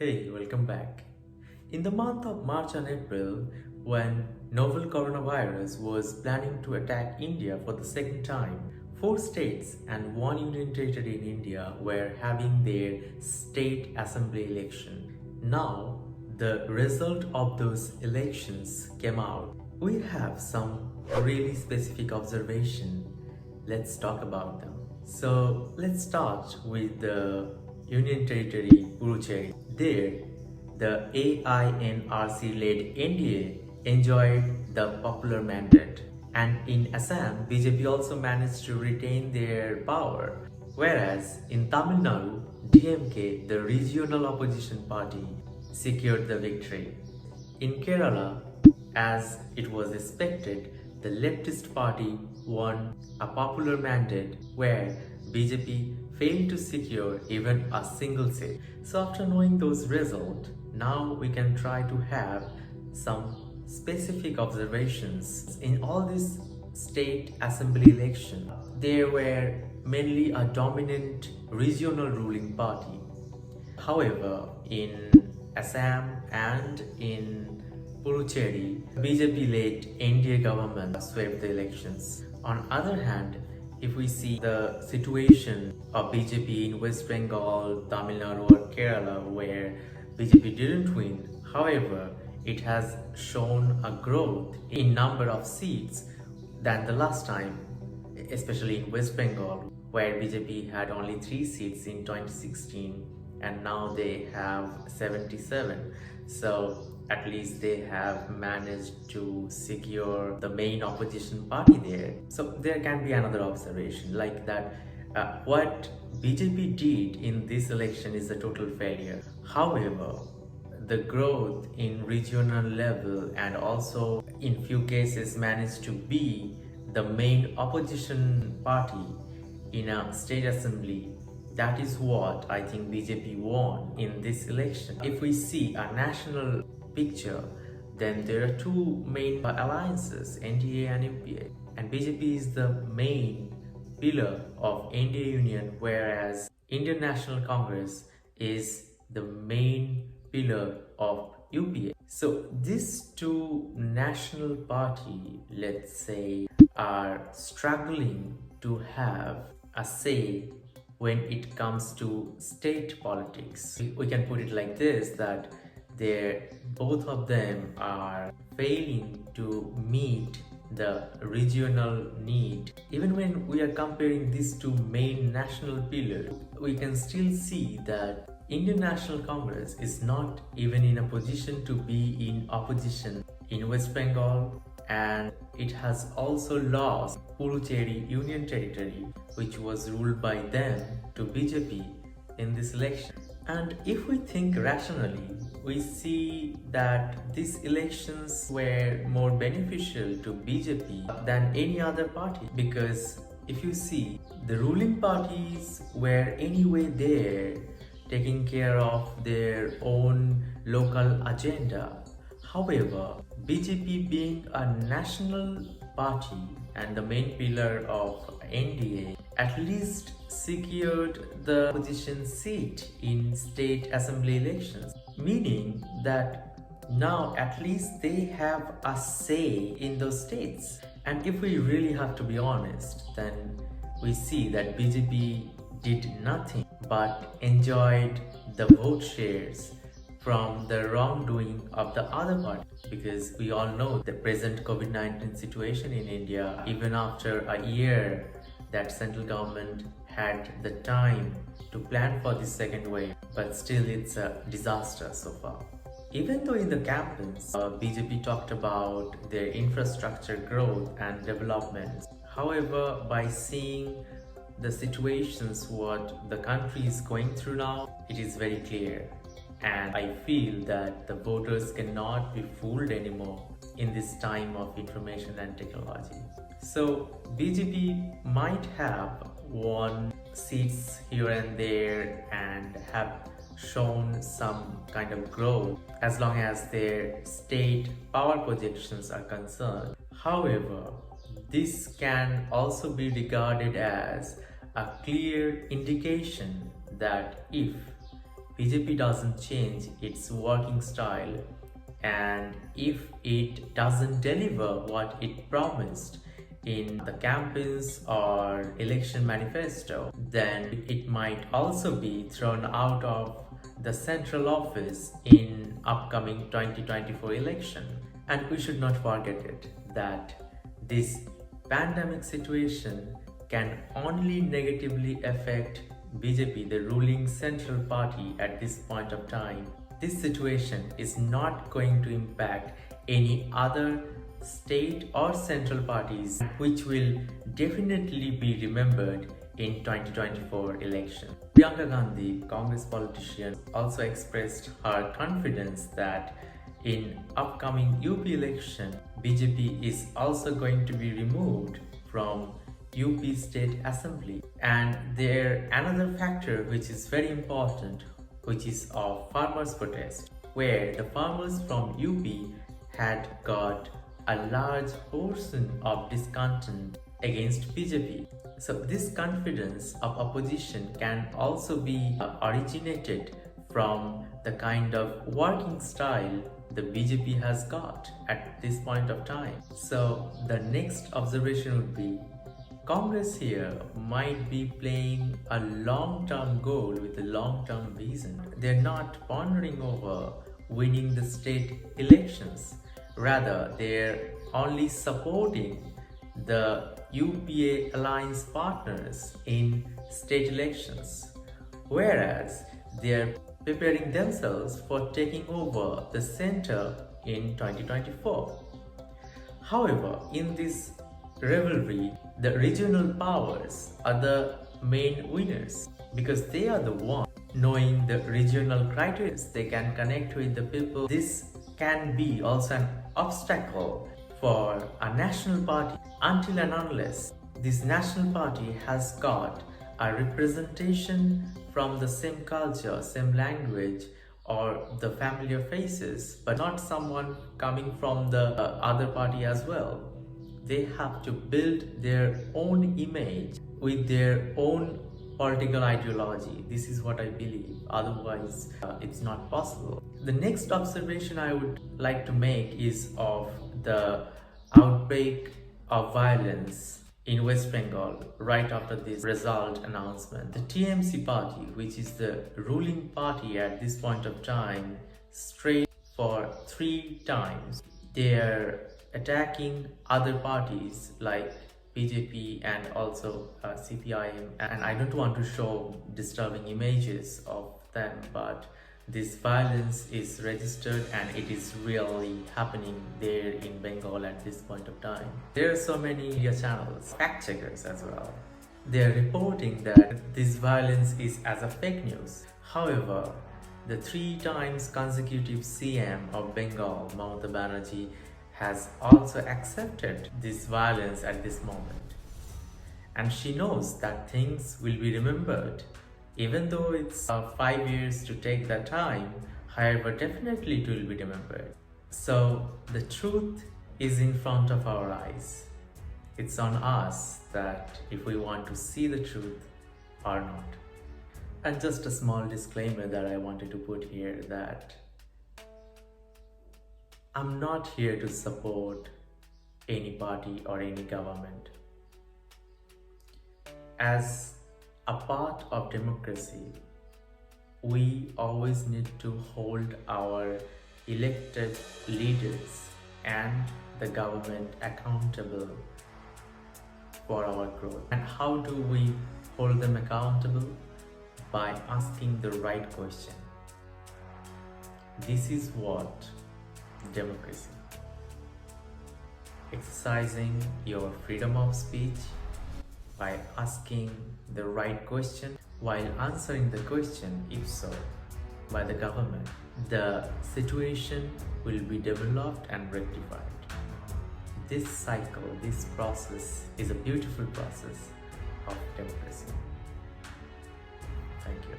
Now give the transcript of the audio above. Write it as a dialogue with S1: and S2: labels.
S1: Hey, welcome back. In the month of March and April, when novel coronavirus was planning to attack India for the second time, four states and one union territory in India were having their state assembly election. Now, the result of those elections came out. We have some really specific observation. Let's talk about them. So, let's start with the Union Territory Puducherry. There, the AINRC-led NDA enjoyed the popular mandate, and in Assam, BJP also managed to retain their power, whereas in Tamil Nadu, DMK, the regional opposition party, secured the victory. In Kerala, as it was expected, the leftist party won a popular mandate where BJP failed to secure even a single seat. So after knowing those results, now we can try to have some specific observations. In all these state assembly elections, there were mainly a dominant regional ruling party. However, in Assam and in Puducherry, BJP-led NDA government swept the elections. On other hand, if we see the situation of BJP in West Bengal, Tamil Nadu or Kerala where BJP didn't win, however, it has shown a growth in number of seats than the last time, especially in West Bengal where BJP had only 3 seats in 2016 and now they have 77. So at least they have managed to secure the main opposition party there. So there can be another observation like that what BJP did in this election is a total failure. However, the growth in regional level and also in few cases managed to be the main opposition party in a state assembly. That is what I think BJP won in this election. If we see a national picture, then there are two main alliances, NDA and UPA, and BJP is the main pillar of NDA union, whereas Indian National Congress is the main pillar of UPA. So these two national party, let's say, are struggling to have a say when it comes to state politics. We can put it like this, that both of them are failing to meet the regional need. Even when we are comparing these two main national pillars, we can still see that Indian National Congress is not even in a position to be in opposition in West Bengal, and it has also lost Puducherry Union Territory, which was ruled by them, to BJP in this election. And if we think rationally, we see that these elections were more beneficial to BJP than any other party, because if you see, the ruling parties were anyway there taking care of their own local agenda. However, BJP being a national party and the main pillar of NDA at least secured the opposition seat in state assembly elections, meaning that now at least they have a say in those states. And if we really have to be honest, then we see that BJP did nothing but enjoyed the vote shares from the wrongdoing of the other party, because we all know the present COVID-19 situation in India. Even after a year that central government had the time to plan for the second wave, but still it's a disaster so far. Even though in the campaigns BJP talked about their infrastructure growth and development, however, by seeing the situations what the country is going through now, it is very clear. And I feel that the voters cannot be fooled anymore in this time of information and technology. So BJP might have won seats here and there and have shown some kind of growth as long as their state power projections are concerned. However, this can also be regarded as a clear indication that if BJP doesn't change its working style, and if it doesn't deliver what it promised in the campaigns or election manifesto, then it might also be thrown out of the central office in upcoming 2024 election. And we should not forget it that this pandemic situation can only negatively affect BJP, the ruling central party at this point of time. This situation is not going to impact any other state or central parties, which will definitely be remembered in 2024 election. Priyanka Gandhi, Congress politician, also expressed her confidence that in upcoming UP election, BJP is also going to be removed from UP State Assembly. And there another factor which is very important, which is of farmers' protest, where the farmers from UP had got a large portion of discontent against BJP. So this confidence of opposition can also be originated from the kind of working style the BJP has got at this point of time. So the next observation would be Congress here might be playing a long-term goal with a long-term vision. They're not pondering over winning the state elections. Rather, they're only supporting the UPA alliance partners in state elections, whereas they're preparing themselves for taking over the center in 2024. However, in this rivalry, the regional powers are the main winners because they are the ones knowing the regional criteria. They can connect with the people. This can be also an obstacle for a national party until and unless this national party has got a representation from the same culture, same language, or the familiar faces, but not someone coming from the other party as well. They have to build their own image with their own political ideology. This is what I believe. Otherwise, it's not possible. The next observation I would like to make is of the outbreak of violence in West Bengal right after this result announcement. The TMC party, which is the ruling party at this point of time, strayed for 3 times. They are attacking other parties like BJP and also CPIM, and I don't want to show disturbing images of them, but this violence is registered and it is really happening there in Bengal at this point of time. There are so many media channels, fact checkers as well. They are reporting that this violence is as a fake news. However, the 3 times consecutive CM of Bengal, Mamata Banerjee, has also accepted this violence at this moment. And she knows that things will be remembered. Even though it's 5 years to take that time, however, definitely it will be remembered. So the truth is in front of our eyes. It's on us that if we want to see the truth or not. And just a small disclaimer that I wanted to put here, that I'm not here to support any party or any government. As a part of democracy, we always need to hold our elected leaders and the government accountable for our growth. And how do we hold them accountable? By asking the right question. This is what democracy. Exercising your freedom of speech by asking the right question while answering the question, if so, by the government, the situation will be developed and rectified. This cycle, this process is a beautiful process of democracy. Thank you.